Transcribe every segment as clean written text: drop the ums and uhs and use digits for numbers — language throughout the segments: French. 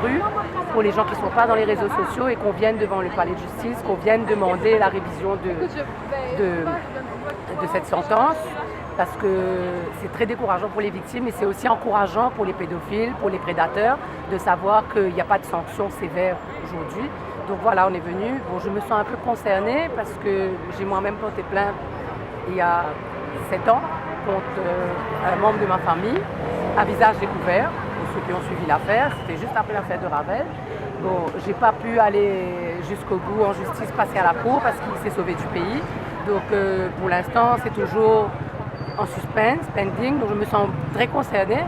rue, pour les gens qui ne sont pas dans les réseaux sociaux et qu'on vienne devant le palais de justice, qu'on vienne demander la révision de cette sentence, parce que c'est très décourageant pour les victimes et c'est aussi encourageant pour les pédophiles, pour les prédateurs, de savoir qu'il n'y a pas de sanctions sévères aujourd'hui. Donc voilà, on est venu. Bon, je me sens un peu concernée parce que j'ai moi-même porté plainte il y a 7 ans contre un membre de ma famille, à visage découvert, pour ceux qui ont suivi l'affaire. C'était juste après l'affaire de Ravel. Bon, j'ai pas pu aller jusqu'au bout en justice, passer à la cour parce qu'il s'est sauvé du pays. Donc pour l'instant, c'est toujours en suspense, pending. Donc je me sens très concernée,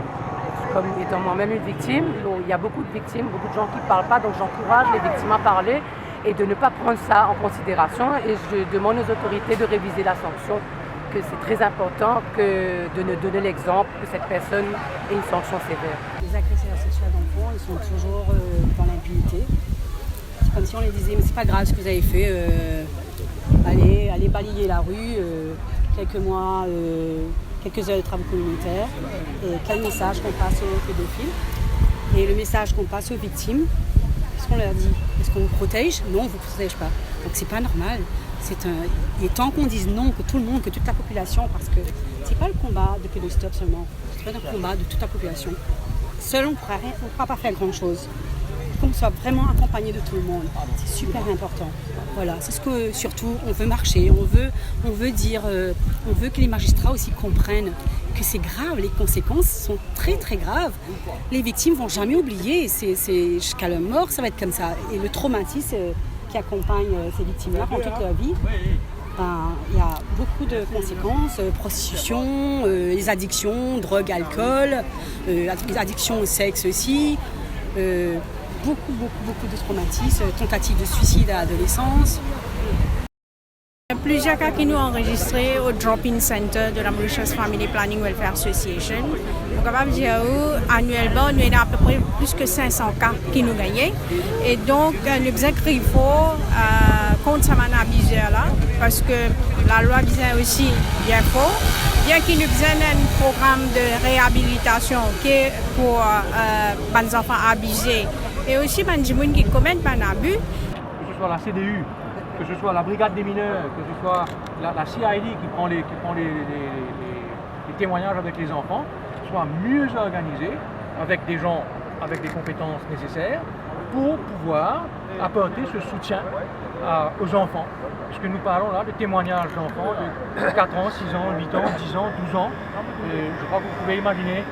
comme étant moi-même une victime. Donc, il y a beaucoup de victimes, beaucoup de gens qui ne parlent pas. Donc j'encourage les victimes à parler et de ne pas prendre ça en considération. Et je demande aux autorités de réviser la sanction, que c'est très important que de ne donner l'exemple que cette personne ait une sanction sévère. Les agresseurs sexuels d'enfants, ils sont toujours dans l'impunité. C'est comme si on les disait, mais c'est pas grave ce que vous avez fait, allez balayer la rue, quelques mois, quelques heures de travaux communautaires. Et quel message qu'on passe aux pédophiles et le message qu'on passe aux victimes, qu'est-ce qu'on leur dit? Est-ce qu'on vous protège? Non, on ne vous protège pas. Donc c'est pas normal. Il est temps qu'on dise non, que tout le monde, que toute la population, parce que c'est pas le combat de Pédostop seulement, c'est pas le combat de toute la population. Seul, on ne pourra pas faire grand-chose. Qu'on soit vraiment accompagné de tout le monde, c'est super important. Voilà, c'est ce que surtout on veut marcher, on veut dire, on veut que les magistrats aussi comprennent que c'est grave, les conséquences sont très très graves. Les victimes vont jamais oublier, c'est jusqu'à la mort, ça va être comme ça. Et le traumatisme qui accompagne ces victimes-là pendant toute leur vie, il y a beaucoup de conséquences, prostitution, les addictions, drogue, alcool, les addictions au sexe aussi, beaucoup de traumatismes, tentatives de suicide à l'adolescence. Il y a plusieurs cas qui nous ont enregistrés au Drop-In Center de la Mauritius Family Planning Welfare Association. Donc, capable de dire annuellement, nous avons à peu près plus que 500 cas qui nous gagnent. Et donc, nous exécrivons contre ce abuseur là, parce que la loi disait aussi bien faux, bien qu'il nous ait un programme de réhabilitation qui est pour les enfants abusés et aussi les gens qui commettent un abus. Que ce soit la CDU, que ce soit la brigade des mineurs, que ce soit la CID qui prend les témoignages avec les enfants, soit mieux organisé avec des gens avec des compétences nécessaires pour pouvoir apporter ce soutien aux enfants. Parce que nous parlons là de témoignages d'enfants de 4 ans, 6 ans, 8 ans, 10 ans, 12 ans. Et je crois que vous pouvez imaginer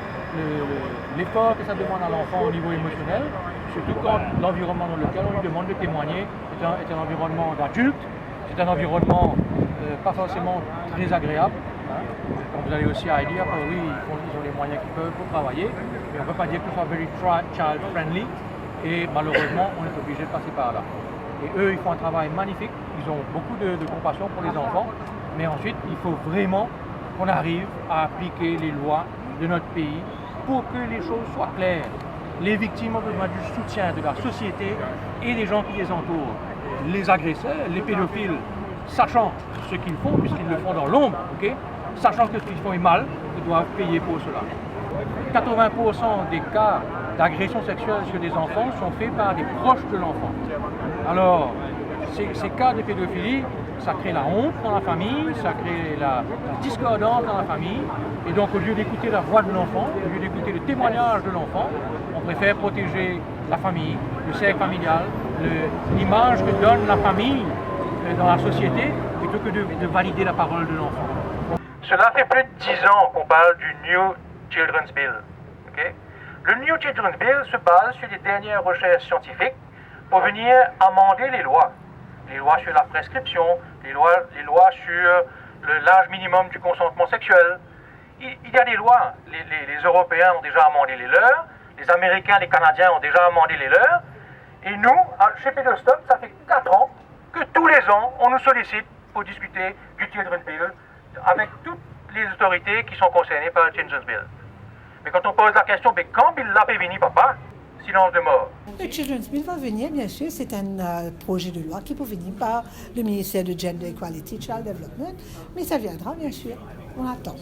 l'effort que ça demande à l'enfant au niveau émotionnel, surtout quand l'environnement dans lequel on lui demande de témoigner est un environnement d'adulte, c'est un environnement pas forcément très agréable. Quand vous allez aussi à IDEA, oui, ils ont les moyens qu'ils peuvent pour travailler, mais on ne peut pas dire que ce soit very child friendly, et malheureusement, on est obligé de passer par là. Et eux, ils font un travail magnifique, ils ont beaucoup de compassion pour les enfants, mais ensuite, il faut vraiment qu'on arrive à appliquer les lois de notre pays pour que les choses soient claires. Les victimes ont besoin du soutien de la société et des gens qui les entourent. Les agresseurs, les pédophiles, sachant ce qu'ils font, puisqu'ils le font dans l'ombre, sachant que ce qu'ils font est mal, ils doivent payer pour cela. 80% des cas d'agression sexuelle sur des enfants sont faits par des proches de l'enfant. Alors, ces cas de pédophilie, ça crée la honte dans la famille, ça crée la discordance dans la famille. Et donc, au lieu d'écouter la voix de l'enfant, au lieu d'écouter le témoignage de l'enfant, on préfère protéger la famille, le cercle familial, l'image que donne la famille dans la société, plutôt que de valider la parole de l'enfant. Cela fait plus de 10 ans qu'on parle du New Children's Bill. Le New Children's Bill se base sur les dernières recherches scientifiques pour venir amender les lois. Les lois sur la prescription, les lois sur l'âge minimum du consentement sexuel. Il y a des lois, les Européens ont déjà amendé les leurs, les Américains, les Canadiens ont déjà amendé les leurs, et nous, chez Pédostop, ça fait 4 ans que tous les ans, on nous sollicite pour discuter du Children's Bill avec toutes les autorités qui sont concernées par le Children's Bill. Mais quand on pose la question, mais quand Bill l'a venu, papa, silence de mort. Le Children's Bill va venir, bien sûr, c'est un projet de loi qui peut venir par le ministère de Gender Equality Child Development, mais ça viendra, bien sûr, on attend.